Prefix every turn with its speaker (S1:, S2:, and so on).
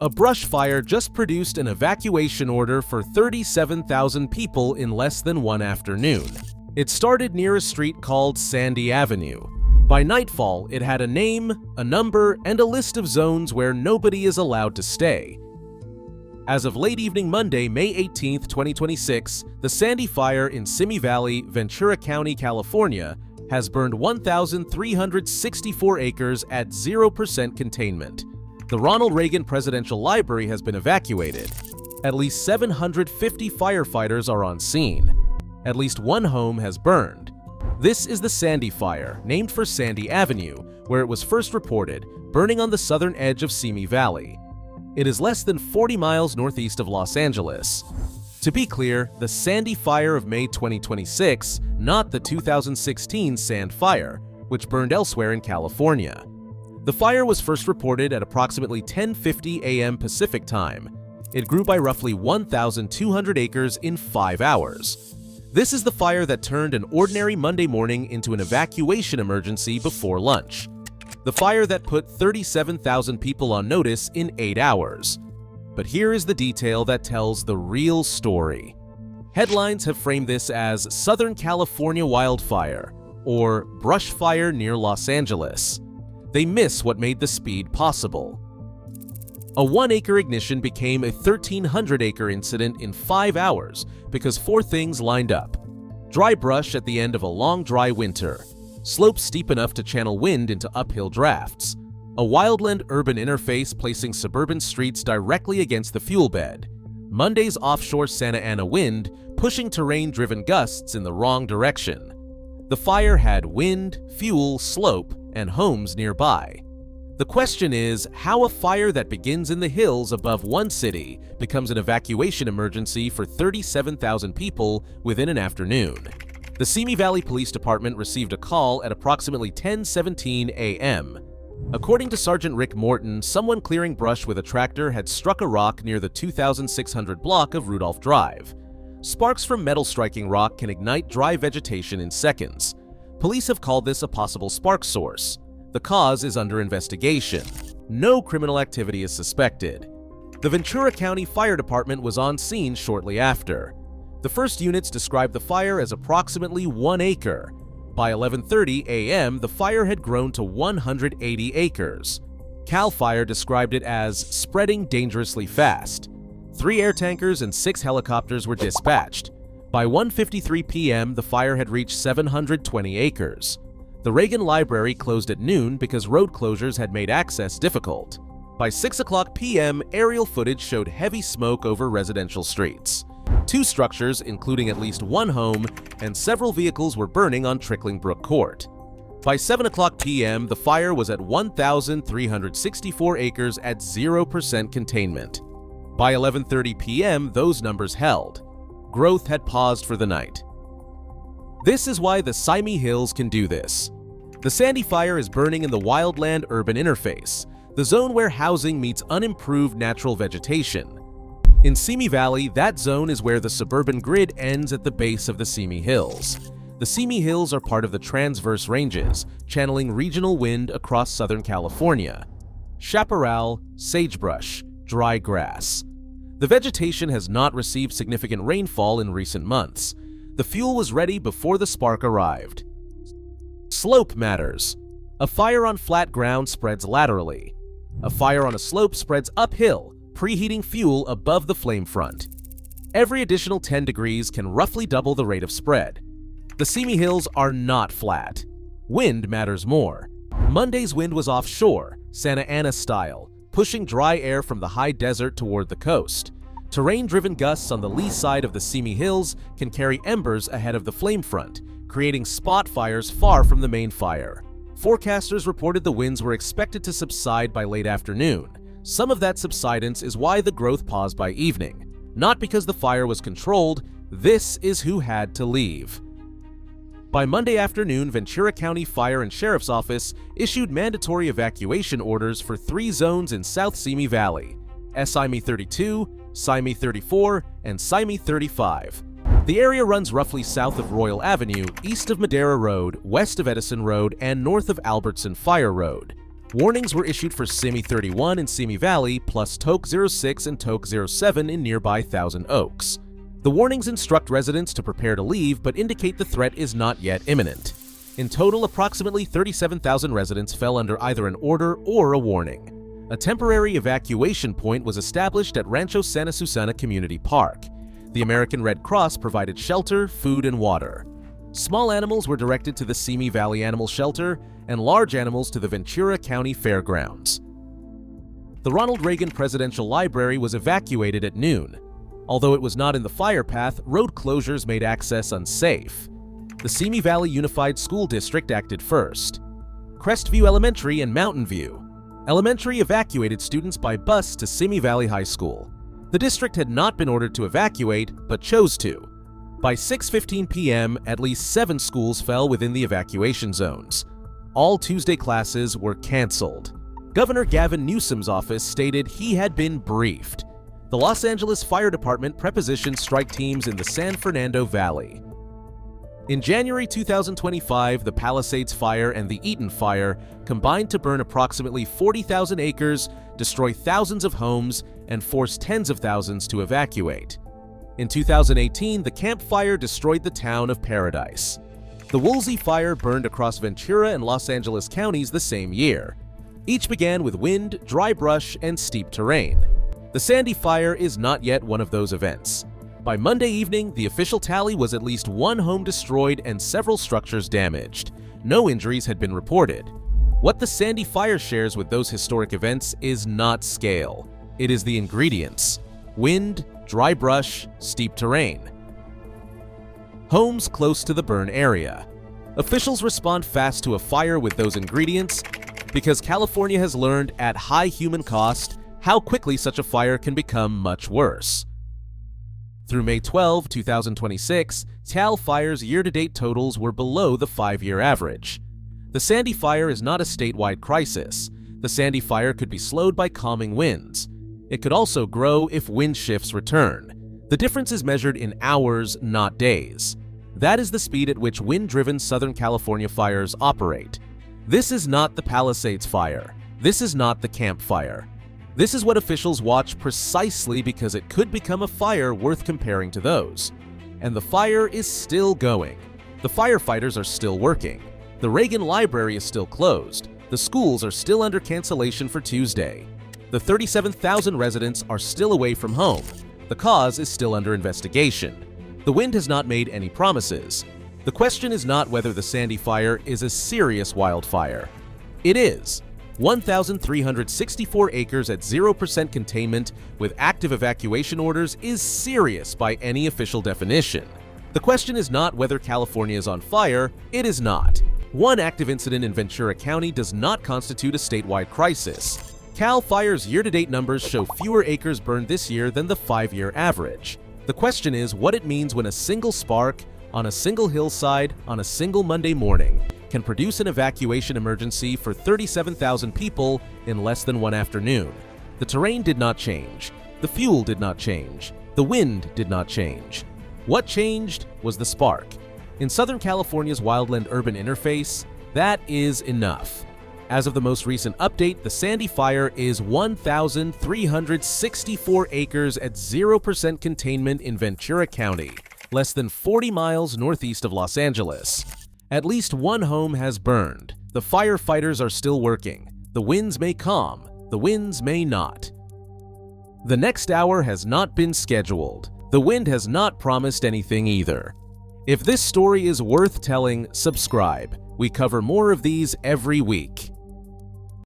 S1: A brush fire just produced an evacuation order for 37,000 people in less than one afternoon. It started near a street called Sandy Avenue. By nightfall, it had a name, a number, and a list of zones where nobody is allowed to stay. As of late evening Monday, May 18, 2026, the Sandy Fire in Simi Valley, Ventura County, California, has burned 1,364 acres at 0% containment. The Ronald Reagan Presidential Library has been evacuated. At least 750 firefighters are on scene. At least one home has burned. This is the Sandy Fire, named for Sandy Avenue, where it was first reported, burning on the southern edge of Simi Valley. It is less than 40 miles northeast of Los Angeles. To be clear, the Sandy Fire of May 2026, not the 2016 Sand Fire, which burned elsewhere in California. The fire was first reported at approximately 10:50 a.m. Pacific Time. It grew by roughly 1,200 acres in 5 hours. This is the fire that turned an ordinary Monday morning into an evacuation emergency before lunch. The fire that put 37,000 people on notice in 8 hours. But here is the detail that tells the real story. Headlines have framed this as Southern California Wildfire or Brush Fire near Los Angeles. They miss what made the speed possible. A 1-acre ignition became a 1,300-acre incident in 5 hours because 4 things lined up. Dry brush at the end of a long dry winter, slopes steep enough to channel wind into uphill drafts, a wildland-urban interface placing suburban streets directly against the fuel bed, Monday's offshore Santa Ana wind pushing terrain-driven gusts in the wrong direction. The fire had wind, fuel, slope, and homes nearby. The question is how a fire that begins in the hills above one city becomes an evacuation emergency for 37,000 people within an afternoon. The Simi Valley Police Department received a call at approximately 10:17 a.m. According to Sergeant Rick Morton, someone clearing brush with a tractor had struck a rock near the 2,600 block of Rudolph Drive. Sparks from metal striking rock can ignite dry vegetation in seconds. Police have called this a possible spark source. The cause is under investigation. No criminal activity is suspected. The Ventura County Fire Department was on scene shortly after. The first units described the fire as approximately 1 acre. By 11:30 a.m., the fire had grown to 180 acres. CAL FIRE described it as spreading dangerously fast. 3 air tankers and 6 helicopters were dispatched. By 1:53 p.m., the fire had reached 720 acres. The Reagan Library closed at noon because road closures had made access difficult. By 6 o'clock p.m., aerial footage showed heavy smoke over residential streets. 2 structures, including at least 1 home, and several vehicles were burning on Trickling Brook Court. By 7 o'clock p.m., the fire was at 1,364 acres at 0% containment. By 11:30 p.m., those numbers held. Growth had paused for the night. This is why the Simi Hills can do this. The Sandy Fire is burning in the wildland-urban interface, the zone where housing meets unimproved natural vegetation. In Simi Valley, that zone is where the suburban grid ends at the base of the Simi Hills. The Simi Hills are part of the Transverse Ranges, channeling regional wind across Southern California. Chaparral, sagebrush, dry grass. The vegetation has not received significant rainfall in recent months. The fuel was ready before the spark arrived. Slope matters. A fire on flat ground spreads laterally. A fire on a slope spreads uphill, preheating fuel above the flame front. Every additional 10 degrees can roughly double the rate of spread. The Simi Hills are not flat. Wind matters more. Monday's wind was offshore, Santa Ana style, pushing dry air from the high desert toward the coast. Terrain-driven gusts on the lee side of the Simi Hills can carry embers ahead of the flame front, creating spot fires far from the main fire. Forecasters reported the winds were expected to subside by late afternoon. Some of that subsidence is why the growth paused by evening. Not because the fire was controlled, this is who had to leave. By Monday afternoon, Ventura County Fire and Sheriff's Office issued mandatory evacuation orders for 3 zones in South Simi Valley: Simi 32, Simi 34, and Simi 35. The area runs roughly south of Royal Avenue, east of Madera Road, west of Edison Road, and north of Albertson Fire Road. Warnings were issued for Simi 31 in Simi Valley, plus TOAK-06 and TOAK-07 in nearby Thousand Oaks. The warnings instruct residents to prepare to leave but indicate the threat is not yet imminent. In total, approximately 37,000 residents fell under either an order or a warning. A temporary evacuation point was established at Rancho Santa Susana Community Park. The American Red Cross provided shelter, food, and water. Small animals were directed to the Simi Valley Animal Shelter, and large animals to the Ventura County Fairgrounds. The Ronald Reagan Presidential Library was evacuated at noon. Although it was not in the fire path, road closures made access unsafe. The Simi Valley Unified School District acted first. Crestview Elementary and Mountain View Elementary evacuated students by bus to Simi Valley High School. The district had not been ordered to evacuate, but chose to. By 6:15 p.m., at least 7 schools fell within the evacuation zones. All Tuesday classes were canceled. Governor Gavin Newsom's office stated he had been briefed. The Los Angeles Fire Department prepositioned strike teams in the San Fernando Valley. In January 2025, the Palisades Fire and the Eaton Fire combined to burn approximately 40,000 acres, destroy thousands of homes, and force tens of thousands to evacuate. In 2018, the Camp Fire destroyed the town of Paradise. The Woolsey Fire burned across Ventura and Los Angeles counties the same year. Each began with wind, dry brush, and steep terrain. The Sandy Fire is not yet one of those events. By Monday evening, the official tally was at least 1 home destroyed and several structures damaged. No injuries had been reported. What the Sandy Fire shares with those historic events is not scale. It is the ingredients: wind, dry brush, steep terrain. Homes close to the burn area. Officials respond fast to a fire with those ingredients because California has learned at high human cost how quickly such a fire can become much worse. Through May 12, 2026, CAL FIRE's year-to-date totals were below the 5-year average. The Sandy Fire is not a statewide crisis. The Sandy Fire could be slowed by calming winds. It could also grow if wind shifts return. The difference is measured in hours, not days. That is the speed at which wind-driven Southern California fires operate. This is not the Palisades Fire. This is not the Camp Fire. This is what officials watch precisely because it could become a fire worth comparing to those. And the fire is still going. The firefighters are still working. The Reagan Library is still closed. The schools are still under cancellation for Tuesday. The 37,000 residents are still away from home. The cause is still under investigation. The wind has not made any promises. The question is not whether the Sandy Fire is a serious wildfire. It is. 1,364 acres at 0% containment with active evacuation orders is serious by any official definition. The question is not whether California is on fire. It is not. One active incident in Ventura County does not constitute a statewide crisis. CAL FIRE's year-to-date numbers show fewer acres burned this year than the 5-year average. The question is what it means when a single spark, on a single hillside, on a single Monday morning, can produce an evacuation emergency for 37,000 people in less than one afternoon. The terrain did not change. The fuel did not change. The wind did not change. What changed was the spark. In Southern California's wildland-urban interface, that is enough. As of the most recent update, the Sandy Fire is 1,364 acres at 0% containment in Ventura County, less than 40 miles northeast of Los Angeles. At least one home has burned. The firefighters are still working. The winds may calm. The winds may not. The next hour has not been scheduled. The wind has not promised anything either. If this story is worth telling, subscribe. We cover more of these every week.